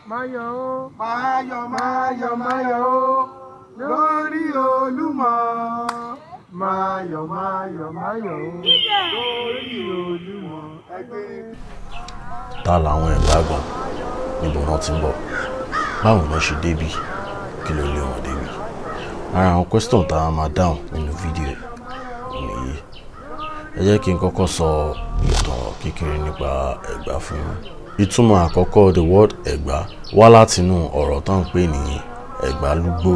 Máyọ̀ lórí Olúmọ. Máyọ̀ lórí Olúmọ. Ta làwọn ẹ̀gbá gan níbo náà ti ń bọ̀ báwo ló ṣe débì kí ló lé wọn débì ara àwọn question tá a máa dáhùn nínú fídíò nìyí. Ẹ jẹ́ kí n kọ́kọ́ sọ ìtàn kékeré nípa ẹ̀gbá fún yín. Ìtumọ̀ àkọ́kọ́ the word ẹ̀gbá wá látinú ọ̀rọ̀ tó ń pè ní ẹ̀gbálúgbó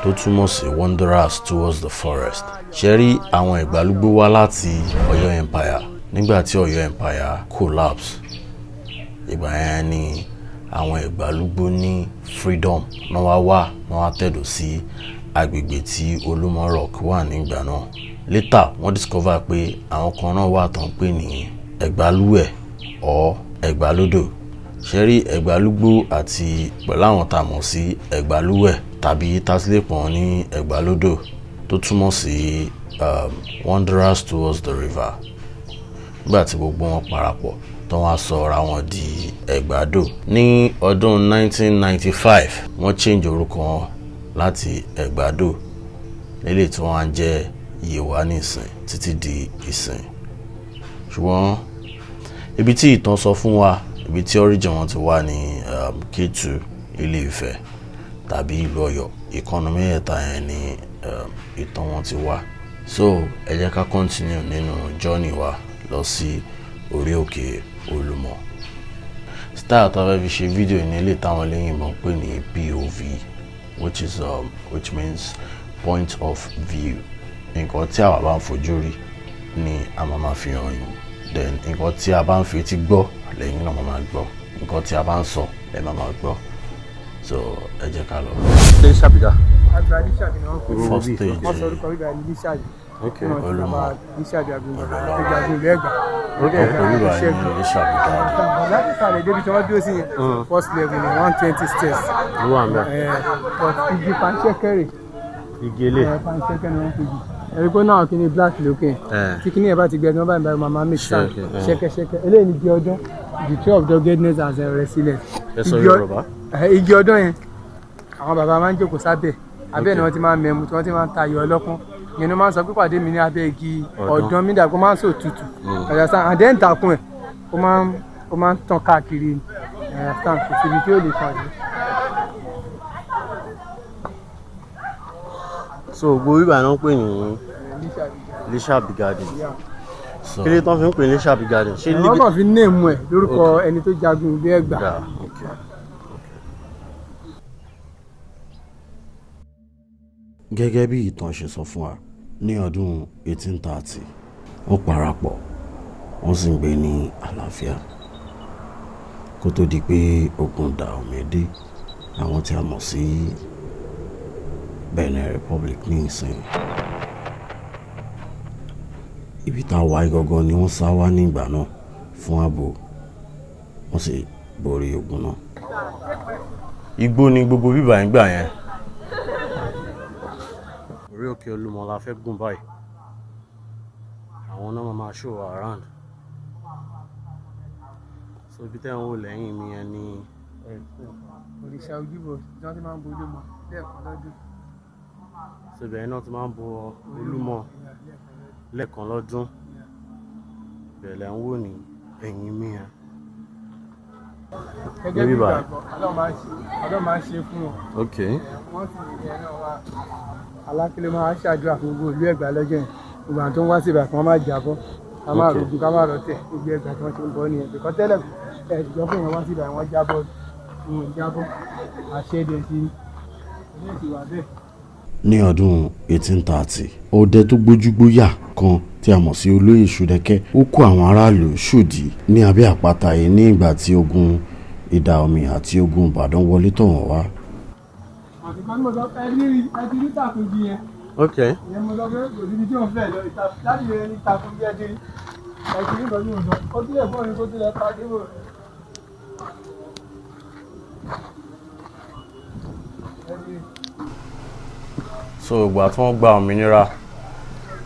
tó túmọ̀ sí wanderers towards the forest. Ṣé rí àwọn ẹ̀gbálúgbó wá láti Ọ̀yọ́ empire nígbà tí Ọ̀yọ́ empire collapse. Ìgbà yẹn ni àwọn ẹ̀gbálúgbó ní freedom náà wá tẹ̀dọ̀ sí agbègbè tí Olumo Rock wà nígbà náà. Later wọ́n discover pé àwọn kan náà wà tó ń pè ní ẹ̀gbálúwẹ̀ or ẹ̀gbálódò. Ṣé rí ẹ̀gbálúgbó àti pẹ̀lú àwọn tá a mọ̀ sí ẹ̀gbálúwẹ̀ tàbí tásílẹ̀pọ̀ ní ẹ̀gbálódò tó túmọ̀ sí wanderers towards the river. Nígbà tí gbogbo wọn parapọ̀ tó wá sọ ra wọn di ẹ̀gbádò. Ní ọdún 1995 wọ́n change orúkọ wọn láti ẹ̀gbádò lélẹ̀ tí wọ́n á jẹ́ Yewa nísìn títí di ìsìn. Ṣùgbọ́n ibi tí ìtàn sọ fún wa ibi tí origin wọn ti wà ní Kétu Ilé Ifẹ̀ tàbí ìlú Ọ̀yọ́ ìkànnì mẹ́ta yẹn ni ìtàn wọn ti wà. So ẹ jẹ́ ká continue nínú journey wa lọ sí orí òkè Olúmọ. Style tó fẹ́ fi ṣe fídíò ní ilé táwọn lẹ́yìnbọn pè ní POV which means point of view. Nǹkan tí àwa bá ń fojú rí ni a máa fi hàn yín. Then nǹkan tí a bá ń fi etí gbọ́ lẹ́yìn náà máa gbọ́. Nǹkan tí a bá ń sọ lẹ́yìn máa gbọ́. So ẹ jẹ́ ká lọ. Ṣé ṣàbídà? First stage. Wọ́n sọ orúkọ bíbá ẹni ní ṣáàjì. Okay. Olúmọ. Ní ṣáàjì àgbègbè ilé Ẹ̀gbá. Okay. Olúwa ẹni ní ṣàbídà. Láti sàlẹ̀ débi tí wọ́n dúró sí first level ní 120 stairs. Ló wà mẹ́. But igi panṣẹ́kẹ́rì. Igi ilé. Panṣẹ́kẹ́rì wọ́n fi jù. Ẹ̀rí pé náà kí ni black lókè. Tí kí ni ẹ̀ bá ti gbẹ tí wọ́n bá ń bá màmá mix sound. Ṣẹ́kẹ́ṣẹ́kẹ́. Eléyìí ni igi ọdún. The tree of doggedness as a resilient. Ẹ sọ Yorùbá. Igi ọdún yẹn àwọn bàbá máa ń jókòó sábẹ́ abẹ́ ni wọ́n ti máa ń mẹ́mu tí wọ́n ti máa ń tayọ ọlọ́pọ́n yẹn ni wọ́n máa ń sọ pé pàdé mi ní abẹ́ igi ọ̀dàn mi dàgbọ́ máa ń sọ òtútù ẹ̀yàsán àdé ń takùn ẹ̀ ó máa ń tàn káàkiri ẹ̀yàsán kò síbi tí ó lè pàdé. So gbogbo bíbá náà ń pè ní Lishabi Garden. Kí ló tán fi ń pè ní Lishabi Garden? Ṣé wọ́n kàn fi néèmù ẹ̀ lórúkọ ẹni tó jagun Ilé Ẹ̀gbá. Gẹ́gẹ́ bí ìtàn ṣe sọ fún wa ní ọdún 1830 wọ́n parapọ̀ wọ́n sì ń gbé ní àlàáfíà kó tó di pé ogun Dahomey dé àwọn tí a mọ̀ sí Benin Republic ní ìsìn. Ibi tá a wà gangan ni wọ́n sá wá ní ìgbà náà fún ààbò wọ́n sì borí ogun náà. Igbó ni gbogbo bíbá ń gbà yẹn. Orí òkè Olúmọ la fẹ́ gùn báyìí. Àwọn náà máa show around. So ibi tẹ́ ń wò lẹ́yìn mi yẹn ni òrìṣà Ojúbọ tí wọ́n ti máa ń bo Olúmọ lẹ́ẹ̀kan lọ́dún. So ibẹ̀ náà ti máa ń bo Olúmọ lẹ́ẹ̀kan lọ́dún. Bẹ̀rẹ̀ ń wò ní ẹ̀yìn mi yẹn. Gẹ́gẹ́ bí ìgbàgbọ́ Ọlọ́run máa ń ṣe fún wọn. Okay. Wọ́n sì ní ẹ̀rọ wa alákìlẹ̀ máa ṣàdúrà fún gbogbo ìlú Ẹ̀gbá lọ́jọ́ yẹn gbogbo àwọn tó ń wá sí ìbàkan máa jábọ́ ká máa rògùn ká máa rọtẹ̀ gbogbo Ẹ̀gbá tí wọ́n ti ń bọ́ nìyẹn bìkọ́ tẹ́lẹ̀ ẹ̀ẹ́dìjọ́ fún ìyẹn wá sí ìbà wọn jábọ́ àṣẹ́dẹ̀ sí ilé ìwà bẹ́ẹ̀. Ní ọdún 1830 ọdẹ tó gbójúgbóyà kan tí a mọ̀ sí olóyè Ṣódẹkẹ́ ó kó àwọn aráàlú ṣòdì ní abẹ́ àpáta yìí ní ìgbà tí ogun Dahomey àti ogun Ìbàdàn wọlé tọ̀ wọ́n wá. Àtìkọ́ ní mo sọ ẹtí rí tàkùn jí yẹn. Okay. Ìyẹn mo sọ pé kò síbi tí òun fẹ́ lọ láti rẹ̀ ní tàkùn jí ẹtí rí. Ẹtí rí ìtọ́jú òun sọ ó tilẹ̀ fún òun kó tilẹ̀ pa débò. So ìgbà tí wọ́n gba òmìnira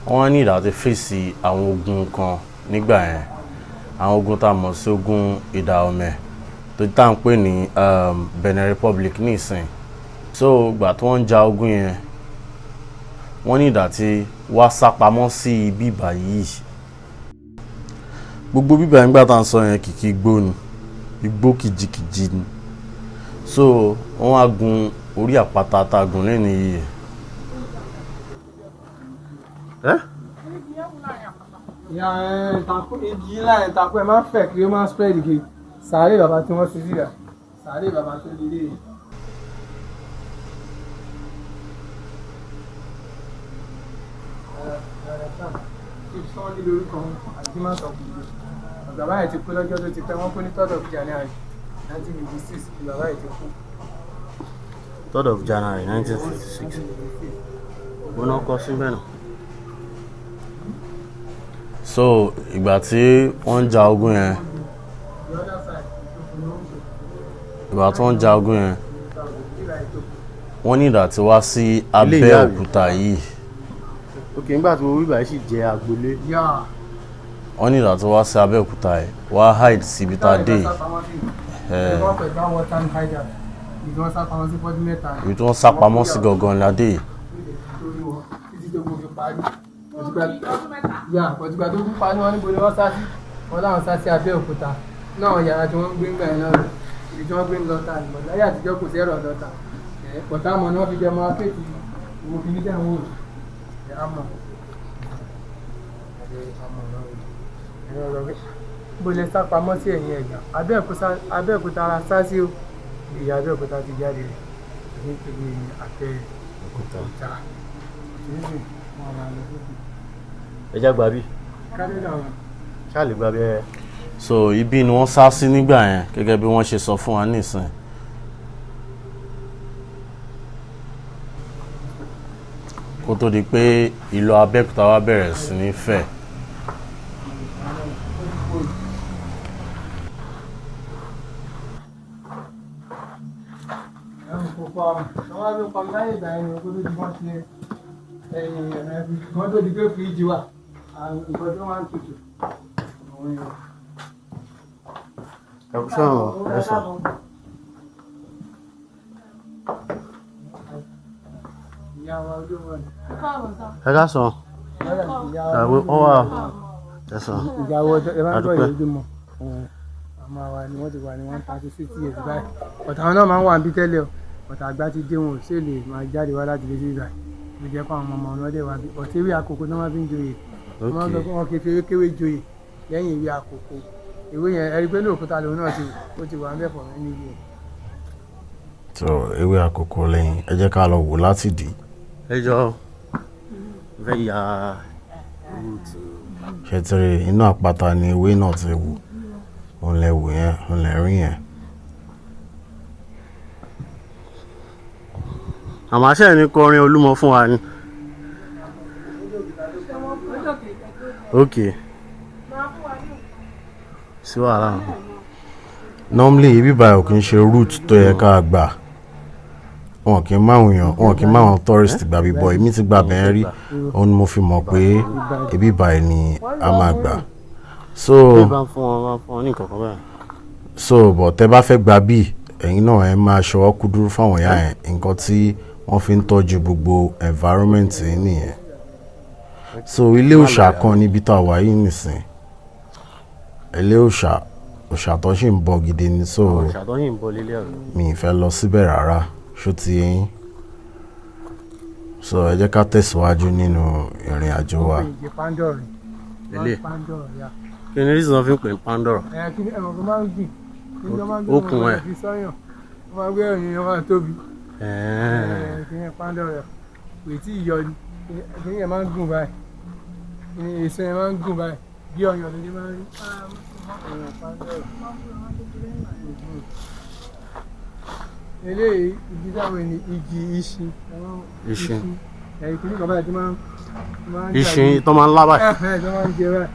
wọ́n ní láti fèsì àwọn ogun kan nígbà yẹn, àwọn ogun tá a mọ̀ sí ogun Ìdá-Ọ̀mẹ̀ tó tá à ń pè ní Benin Republic nísìn. So ìgbà tí wọ́n ń ja ogun yẹn wọ́n ní láti wá sá pamọ́ sí ibi báyìí. Gbogbo bíbá nígbà tá à ń sọ yẹn kìkì igbó ni, igbó kìjikìji ni. So wọ́n wá gun orí àpáta tá a gùn lẹ́nu yìí. ìyá tako igi ńlá yẹn tako ẹ máa ń fẹ̀ kí ó máa ń spread kiri sàárè bàbá tí wọ́n ti rí rà sàárè bàbá tó lé lé. sọ́ọ́ ní lórúkọ àti má sọ kùdù bàbá yẹn ti kú lọ́jọ́ tó ti pẹ́ wọ́n kú ní 3rd of January 1956 ni bàbá yẹn ti kú. 3rd of January 1966. Wọ́n náà kọ́ síbẹ̀ náà. So ìgbà tí wọ́n ń ja ogun yẹn wọ́n ní láti wá sí Abeokuta yìí. Ok, nígbà tí mo rí báyìí sì jẹ́ agbolé. Wọ́n ní láti wá sí Abeokuta yìí wá hide síbi tá a dé yìí. Ibi tí wọ́n sá pamọ́ sí gangan la dé yìí. Ọ̀tùgbà tó kú pa ní wọ́n níbo ni wọ́n sá sí wọ́n láwọn sá sí Abẹ́òkúta náà yàrá tí wọ́n ń gbé ń gbà yẹn náà ibi tí wọ́n gbé ń lọ́ta nìbọn láyé àtijọ́ kò sí ẹ̀rọ lọ́ta pọ̀tà mọ̀ ni wọ́n fi jẹ́ ọmọ akéèkì mo fi ní dẹ́hùn wò àmọ̀ bó lè sá pamọ́ sí ẹ̀yìn ẹ̀gbà Abẹ́òkúta ara sá sí ìyá Abẹ́òkúta ti jáde rẹ̀ ní ìpele Abẹ́òkúta ẹja gba bí ṣáàlì gba bí ẹ. So ibi ni wọ́n sá sí nígbà yẹn gẹ́gẹ́ bí wọ́n ṣe sọ fún wa nísìn. Kó tó di pé ìlú Abẹ́òkúta wá bẹ̀rẹ̀ sí ní fẹ̀. Wọ́n tó di pé fíríjì wà nǹkan tó máa ń tutù. Ẹ̀kúṣọ́ ẹ̀sọ̀. Ẹ ká sọ. Ó wà ẹ̀sọ̀. Ìyàwó ẹ máa ń gbọ́ ìlú mọ̀. Àmọ́ àwa ni wọ́n ti wà ní 136 years báyìí. Ọ̀tà àwọn náà máa ń wà níbí tẹ́lẹ̀ o. Ọ̀tà àgbà ti dé wọn ò sì lè máa jáde wá láti lè sí ìgbà. Mo jẹ́ pé àwọn ọmọ ọlọ́dẹ wa bí ọ̀tí ewé àkókò náà máa fi ń joyè. Wọ́n sọ pé wọ́n kì í fi ewékéwé joyè lẹ́yìn ewé àkókò. Ewé yẹn ẹ̀rí pé lóòkúta lòun náà ti wà ń bẹ̀ fọ̀ mí níbi ẹ̀. So ewé àkókò lẹ́yìn ẹ jẹ́ ká lọ wò láti dì. Ẹ jọ fẹ́ ya rúùtù. Ṣètìrì inú àpáta ni ewé náà ti wù. Òun lẹ wò yẹn, òun lẹ rí yẹn. Àmọ́ àṣẹ ní kọrin Olúmọ fún wa ni. Ok. Sí wàhálà. Normally ibi báyìí ò kì í ṣe route tó yẹ ká gbà. Wọn kì í máwọn èèyàn, wọn kì í máwọn tourist gbà bí bọ̀. Èmi ti gbà bẹ́ẹ̀ rí. Òun ni mo fi mọ̀ pé ibi báyìí ni a máa gbà. So but tẹ́ bá fẹ́ gbà bí ẹ̀yin náà ẹ máa ṣọwọ́ kúdúrú fáwọn ìyá yẹn nǹkan tí wọ́n fi ń tọ́jú gbogbo environment nìyẹn. So ilé òòṣà kan níbi tá a wà yìí nìsín. Ilé òòṣà tó ṣì ń bọ̀ gidi ni so mi ì fẹ́ lọ síbẹ̀ rárá ṣó ti yín. So ẹ jẹ́ ká tẹ̀síwájú nínú ìrìn àjò wa. Kí ni reason fi ń pè ní Pandora? Kí ni ẹ̀rọ máa ń gbìn? Okùn ẹ̀. Wọ́n máa gbé ẹ̀yìn yẹn máa tóbi. Kí ni Pandora kò tí ì yọ ni. Kí ni ẹ̀ máa ń gùn báyìí. Kí ni èso yẹn máa ń gùn báyìí. Bí ọyàn ló dé máa ń rí. Eléyìí igi táwọn ènìyàn igi iṣin. Iṣin. Kí ni kan báyìí tí máa ń Iṣin tó máa ń lá báyìí. Tó máa ń jẹ báyìí.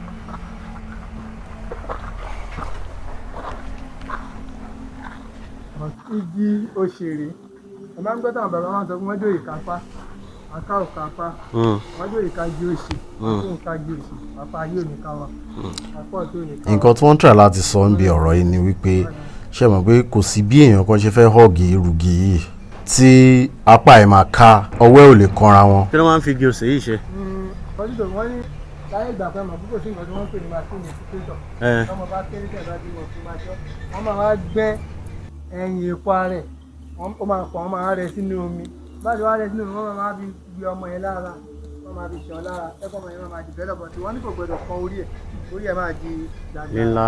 Igi òṣèré ẹ máa ń gbọ́ táwọn bàbá máa ń sọ fún wọn jòyè kápá Aka ò kápá. Wájú ìka jí òsì. Wájú ìka jí òsì. Apá ayé ò ní ká wa. Apá ọ̀tún ò ní ká wa. Nǹkan tí wọ́n ń try láti sọ ń bí ọ̀rọ̀ yìí ni wípé ṣé mọ̀ pé kò sí bí èèyàn kan ṣe fẹ́ họ́ọ̀gì irùgì yìí tí apá ẹ̀ máa ká ọwọ́ ẹ̀ ò lè kanra wọn. Kí ló máa ń fi igi òsè yìí ṣe? Kọ́sítọ̀ wọ́n ní láyé ìgbà pẹ́ mọ̀ púpọ̀ sí nǹkan tí wọ́n ń pè ní machine ìfúkẹ́tọ̀. Ọmọ bá kéré tẹ̀ bá bímọ fún máa ṣọ́. Wọ́n máa wá gbẹ́ ẹyin epo ara ẹ̀. Ó máa pọ̀, wọ́n máa rẹ sínú omi. Báyìí wá rẹ sínú omi, wọ́n máa fi gbé ọmọ yẹn lára. Wọ́n máa fi ṣàn lára. Ẹ̀kọ́ ọmọ yẹn máa develop. Tí wọ́n ní kò gbọdọ̀ kan orí ẹ̀. Orí ẹ̀ máa di dáadáa. Ńlá.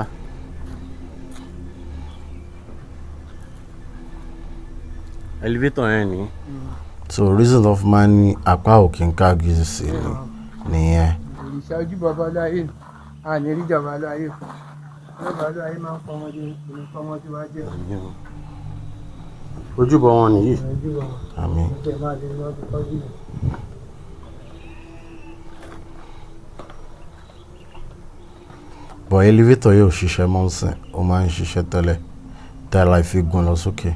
Elevator yẹn ni. So reason of máa ní apá òkè ń ká gíìsì nìyẹn. Ìṣẹ́ ojú bàbá láyé à ní rí jàmbá láyé fún. Bàbá láyé máa ń fọmọdé ìfọmọdé wá jẹ́. Ojúbọ wọn nìyí. Àmín. But elevator yóò ṣiṣẹ́ mọ́ nsìn, ó máa ń ṣiṣẹ́ tẹ́lẹ̀ tá a láì fi gùn lọ sókè.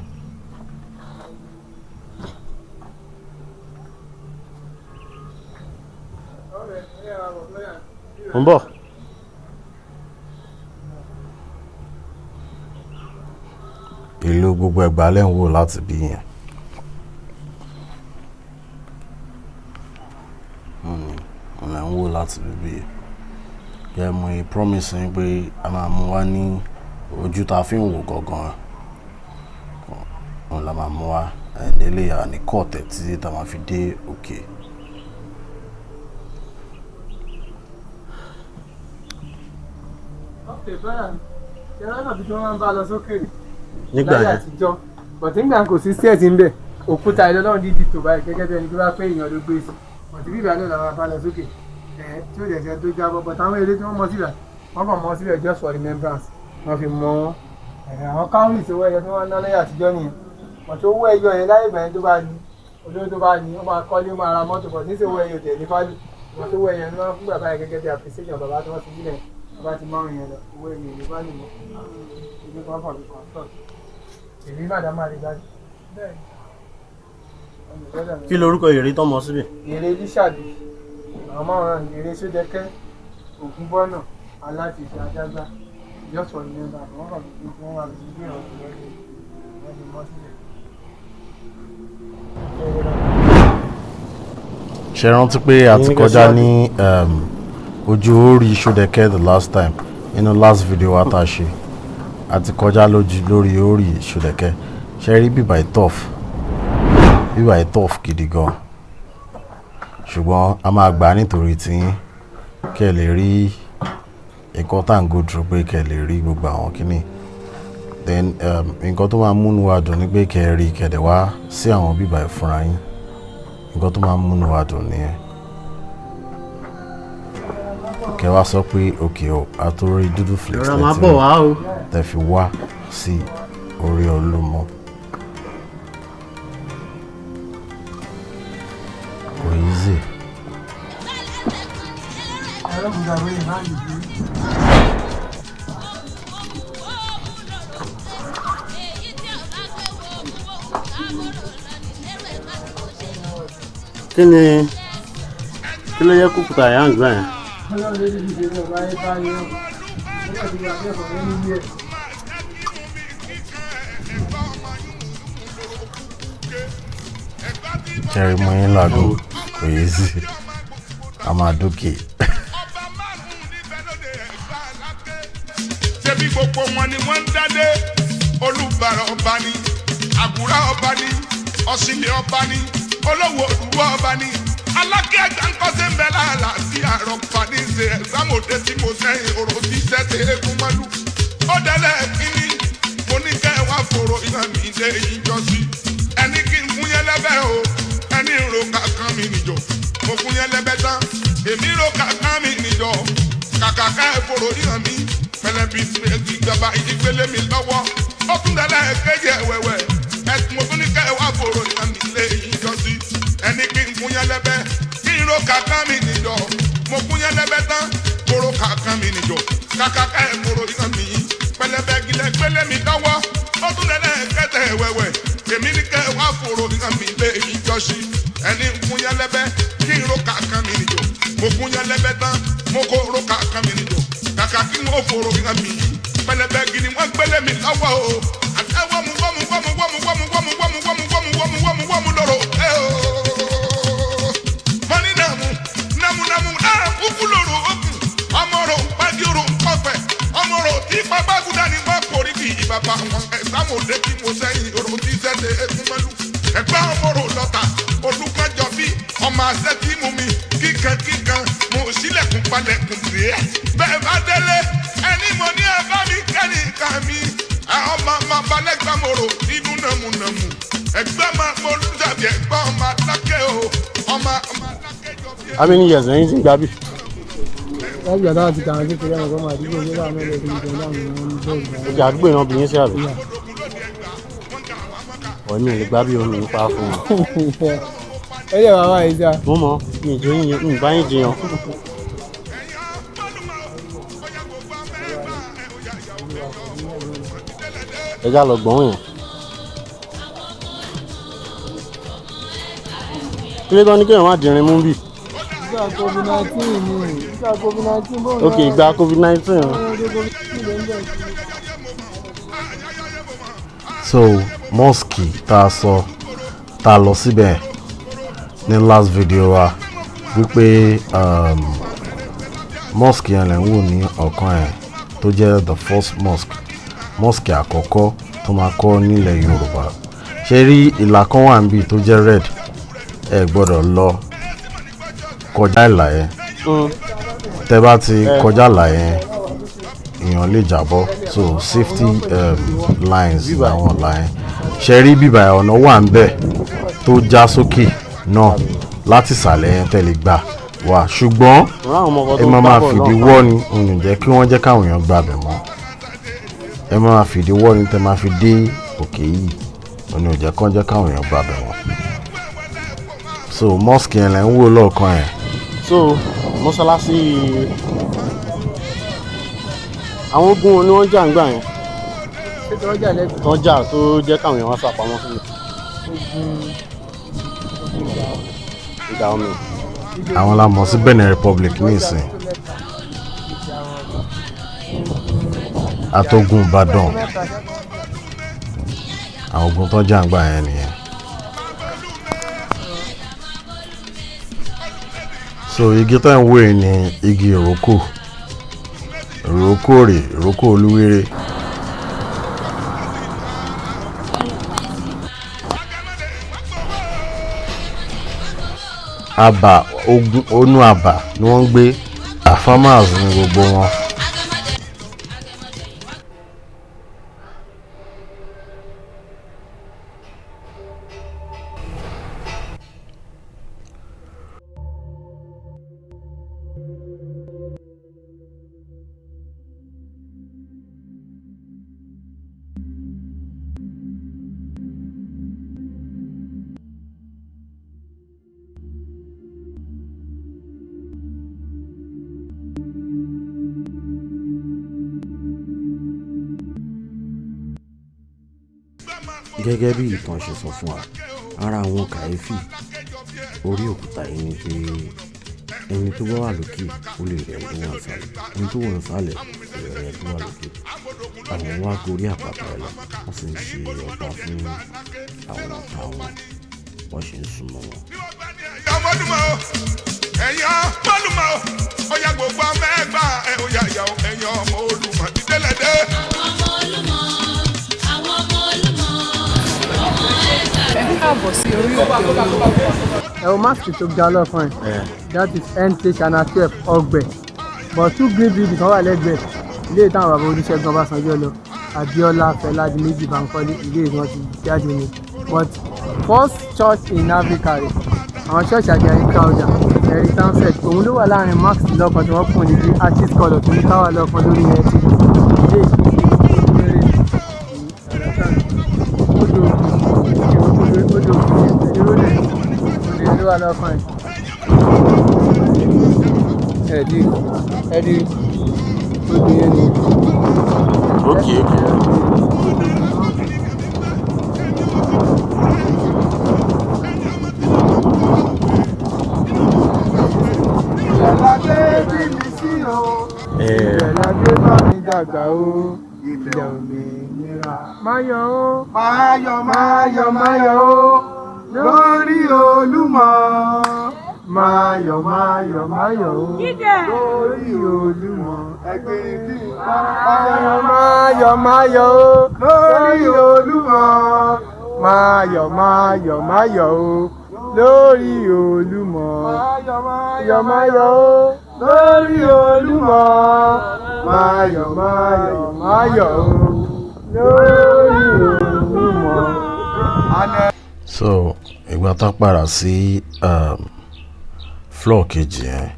Ń bọ̀. Ìlú gbogbo Ẹ̀gbá lẹ́ ń wò láti bí yẹn. Ọ̀nà ń wò láti bí yẹn. Yẹ mo yí promise yín pé a máa mú wá ní ojú tá a fi ń wò gangan. Òun la máa mú wá ẹ̀ẹ́dẹ́lẹ̀ yà ní kọ́ọ̀tẹ̀ títí tá a máa fi dé òkè. Nígbà yẹn àtijọ́ bọ̀tí nígbà kò sí sẹ́ẹ̀tì ń bẹ̀ òkúta ilé ọlọ́run dídì tó báyìí gẹ́gẹ́ bí ẹni tó bá pé èèyàn ló gbé sí bọ̀tí bíbá náà làwọn afá lọ sókè tí ó dẹ̀ jẹ́ tó jábọ̀ bọ̀tí àwọn eré tí wọ́n mọ síbẹ̀ wọ́n kàn mọ síbẹ̀ just for remembrance wọ́n fi mọ àwọn káwùrì tó wọ ẹyọ tí wọ́n ná lẹ́yìn àtijọ́ nìyẹn bọ̀tí owó ẹyọ yẹn láyé ìgbà yẹn tó bá ní olówó tó bá ní ó máa kọ́lé ó máa ra mọ́tò bọ̀tí ní sèwọ́ ẹyọ tẹ̀ ní fálù bọ̀tí owó ẹyọ ni wọ́n fún bàbá yẹn gẹ́gẹ́ bí appreciation bàbá tí wọ́n ti sílẹ̀ bàbá ti márùn yẹn lọ owó ẹyọ ní fálù mọ́ ìlú kan fọ̀ lùkọ́ tọ̀ èmi màdá máa rí gbájú. kí lorúkọ èrè tọmọ síbẹ̀? Èrè Lísàbí àwọn márùn-ún èrè Sódẹ́kẹ́ Ògúnbọ́nà Alátìṣe Ajágbá yọ̀sọ̀ ní ẹ̀bà àwọn kan tó fi wọ́n wà lórí bí ìrọ̀lẹ́ lọ́dún wọ́n ti mọ́ sílẹ̀. Ṣé rántí pé a ti kọjá ní ojú orí Sódẹ́kẹ́ the last time nínú last video wa tá a ṣe a ti kọjá lórí orí Sódẹ́kẹ́ ṣe rí bíbá ìtọ́f gidi gan ṣùgbọ́n a máa gbà nítorí tí kẹ́ lè rí nǹkan tá à ń go through pé kẹ́ lè rí gbogbo àwọn kíní then nǹkan tó máa múnú wa dùn ní pé kẹ́ rí kẹ́dẹ̀ wá sí àwọn bíbá ìfúnra yín nǹkan tó máa múnú wa dùn nìyẹn kẹ́ wá sọ pé òkè o àtòrí dúdú flakes tẹ́ fi wá sí orí Olúmọ. Kò easy. Kí ló yẹ kúkúta yà ń gbà yẹn? Jerry Moyin Lago, kò easy. A máa dókè. Ṣebí gbogbo wọn ni wọ́n ń dádé, Olúbàrà ọba ni, Àgùrá ọba ni, Ọ̀ṣìlẹ̀ ọba ni, Olówó Òdùwọ̀ ọba ni, Aláké Ẹ̀gbá ń kọ́sẹ́ ń bẹ láàlá sí àrọ̀pá ní ṣe ẹ̀gbámòdé tí mo sẹ́yìn òrò tí sẹ́tẹ̀ eégún mọ́lú. Ó dẹ́lẹ̀ kíní, mo ní kẹ́ ẹ wá fòrò ìhàn mi dé ìjọsí. Ẹni kí n fún yẹn lẹ́bẹ̀ o, ẹni ń ro kankan mi nìjọ. Mo fún yẹn lẹ́bẹ̀ tán, èmi ro kankan mi nìjọ. Kàkà ká ẹ fòrò ìhàn mi, pẹlẹbí ti gbàgbà ìgbélé mi lọ́wọ́. Ó tún dẹ́lẹ̀ kéjì ẹ̀wẹ̀wẹ̀, mo tún ní kẹ́ ẹ wá fòrò ìhàn mi dé ìjọsí. Ẹni kí n fún yẹn lẹ́bẹ̀, kí n ro kankan mi nìjọ. Mo fún yẹn lẹ́bẹ̀ tán, kóró kankan mi nìjọ. Kàkà ká ẹ fòrò ìhàn mi, pẹlẹbẹ gilẹ̀ gbélé mi lọ́wọ́. Ó tún dẹ́lẹ̀ kẹ́tẹ̀ ẹ̀wẹ̀wẹ̀, èmi ní kẹ́ ẹ wá fòrò ìhàn mi dé ìjọsí. Ẹni fún yẹn lẹ́bẹ̀ kí n ro kàkan mi nìjọ mo gún yẹn lẹ́bẹ̀ tán mo kó ro kàkan mi nìjọ kàkà kí wọ́n fòrò yẹn mi pẹlẹbẹ gidi wọ́n gbélé mi lọ́wọ́ o àtẹwọ́ mu wọ́mu lọ́rọ̀ mọ ní nàmú kúkú lọ́rọ̀ òkun ọmọ rò ń pàdé rò ń kọfẹ ọmọ rò tí pàgbàgùdà ní wọ́n kórìí bí bàbá wọn ẹ̀sámò lé kí mo sẹ́yìn rò tí sẹ́dẹ̀ ẹ̀kún mẹ́lú ẹgbẹ́ ọmọ rò lọ́ta olùkọ́jọ bí ọmọ àṣẹ tí mú mi kíkan mo sílẹ̀kùn palẹ̀kùn dé bẹ́ẹ̀ bá délé ẹni mo ní ẹ bá mi kẹ́ni ká mi ọmọ balẹ̀gbà mo rò nínú nàmúnàmú ẹgbẹ́ máa mo lùdàbí ẹgbẹ́ ọmọ alákẹ́ o ọmọ alákẹ́ jọ bí. How many years ẹ̀yin ti ń gbà bí? láti ìgbà táwọn ti kàwọn kékeré àwọn ọmọ àdúgbò ní láwọn mẹ́lẹ̀ tó ń jẹun láwọn ènìyàn ń bẹ̀rù náà. Ìjà àdúgbò iná obìnrin sí àbí? Ọ̀ní ò lè gbá bí omi nípa fún wọn. ẹ yẹ wàá wá yìí sá. Mo mọ̀ mi bá yín jiyàn. Ẹ já lọ gbọ́n yẹn. Kí ló tán ní kéèyàn má dìrín mú bì? ìgbà COVID-19 ni ìgbà COVID-19 bóun náà. Ok, ìgbà COVID-19. So mosque tá a lọ síbẹ̀ ní last video wa wípé mosque yẹn lè ń wò ní ọ̀kan ẹ̀ tó jẹ́ the first mosque àkọ́kọ́ tó máa kọ́ nílẹ̀ Yorùbá. Ṣé rí ìlà kan wà níbí tó jẹ́ red ẹ gbọ́dọ̀ lọ kọjá ìlà yẹn tẹ́ bá ti kọjá ìlà yẹn èèyàn lè jábọ́ so safety lines làwọn ìlà yẹn. Ṣé rí bíbá ọ̀nà wà ń bẹ̀ tó já sókè náà láti ìsàlẹ̀ yẹn tẹ́lẹ̀ gbà wá ṣùgbọ́n ẹ máa fìdí wọ́ ni òun jẹ́ kí wọ́n jẹ́ káwọn èèyàn gbàbẹ̀ mọ́ ẹ máa fìdí wọ́ ni tẹ́ máa fi dé òkè yìí òun ò jẹ́ kí wọ́n jẹ́ káwọn èèyàn gbàbẹ̀ mọ́. So mosque yẹn lẹ́ ń wò lọ́ọ̀kan yẹn. So mọ́sálásí àwọn ogun ni wọ́n jà ń gbà yẹn. ṣé tí wọ́n jà lẹ́gbẹ̀ẹ́. Wọ́n jà tó jẹ́ káwọn èèyàn wá sápamọ́ sílẹ̀. Ìgbà omi. Àwọn la mọ̀ sí Benin Republic ní ìsìn àtògùn Ìbàdàn àwọn ogun tó jà ń gbà yẹn nìyẹn. So igi tó ń wò yìí ni igi ìrókò olúwéré. Àbà onú àbà ni wọ́n ń gbé farmers ní gbogbo wọn. Gẹ́gẹ́ bí ìtàn ṣe sọ fún wa, ara àwọn kàyéfì orí òkúta yìí ni pé ẹni tó bá wà lókè ó lè rẹ̀ tó wà nísàlẹ̀, ẹni tó wà nísàlẹ̀ kò lè rẹ̀ tó wà lókè. Àwọn wá gorí àpáta ẹ̀ lọ, wọ́n sì ń ṣe ọ̀tá fún àwọn ọ̀tá wọn, wọ́n sì ń súnmọ́ wọn. ẹ̀yàn mọ́lùmọ́ ó yá gbogbo ọmọ ẹgbà ẹ̀ ó yá ìyàwó ẹ̀yàn ọmọ Olúmọ dídélẹ́dẹ́. Ẹ káàbọ̀ sí orí òkè Olúmọ. ẹ o máàkì tó ga lọ́kàn ẹ̀ that is NT channel 12 ọgbẹ̀ but 2 green building kan wà lẹ́gbẹ̀ẹ́ ilé ìtàn bàbá Olúṣẹ́gun Ọbásanjọ́ lọ Abíọ́lá Fẹládi méjì Bánkọ́lé ilé ìwọ̀n ti jáde ni but first church in Africa rẹ̀ àwọn church Àjàyí Crowther ẹ̀rí tanfed òun ló wà láàrin max lọ́kàn tí wọ́n kùn ní bí artist color tó ní káwà lọ́kàn lórí ẹ̀ ti ilé ìgbéré odò ìrólẹ̀ olè ló wà lọ́kàn ẹ̀ ẹ̀dí odò yẹn ni. Okay. Ibẹ̀ la gbé bá mi dàgbà o. Ilẹ̀ òmìnira. Máyọ̀ o. Máyọ̀ o. Lórí Olúmọ. Máyọ̀ o. Lórí Olúmọ. Ẹgbẹ́ tí Máyọ̀ o. Lórí Olúmọ. Máyọ̀ o. Lórí Olúmọ. Máyọ̀ o. Lórí Olúmọ. Máyọ̀ o. Lórí Olúmọ. So ìgbà tá a padà sí floor kejì yẹn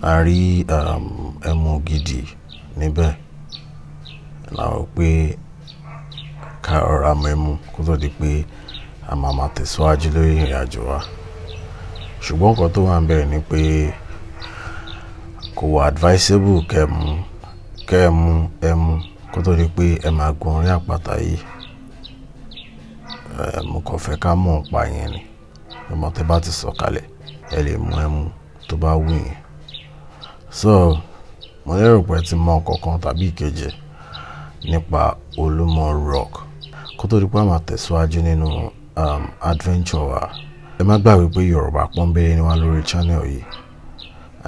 a rí ẹmu gidi níbẹ̀ làwọn pé ká ọ̀rá mẹ́mu kó tó di pé a máa tẹ̀síwájú lórí ìrìn àjò wa ṣùgbọ́n nǹkan tó wà ń bẹ̀rẹ̀ ni pé kò wà advisable kẹ́ẹ̀mú ẹmu kó tó di pé ẹ máa gun orí àpáta yìí mo kàn fẹ́ ká mọ̀ nípa yẹn ni ọmọ tẹ́ bá ti sọ̀kalẹ̀ ẹ lè mú ẹmu tó bá wù yín so mo lérò pé ẹ ti mọ̀ kankan tàbí ìkejì nípa Olumo Rock kó tó di pé a máa tẹ̀síwájú nínú adventure wa ẹ má gbàgbé pé Yorùbá pọ́nbélé ni wá lórí channel yìí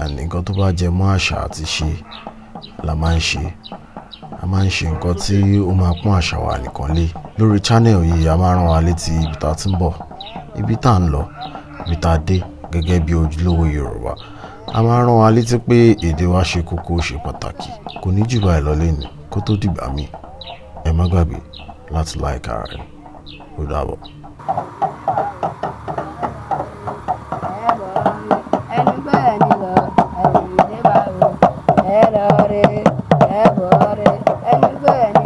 and nǹkan tó bá jẹ mọ́ àṣà àti ṣe la máa ń ṣe a máa ń ṣe nǹkan tí ó máa pọ́n àṣà wa nìkan lé lórí channel yìí a máa rán wa létí ibi tá a ti ń bọ̀ ibi tá a ń lọ ibi tá a dé gẹ́gẹ́ bí ojúlówó Yorùbá a máa rán wa létí pé èdè wa ṣe kókó ṣe pàtàkì kò ní jù báyìí lọ lẹ́nu kó tó dìgbà míì ẹ má gbàgbé láti like ara rẹ̀ ó dàbọ̀. Hello,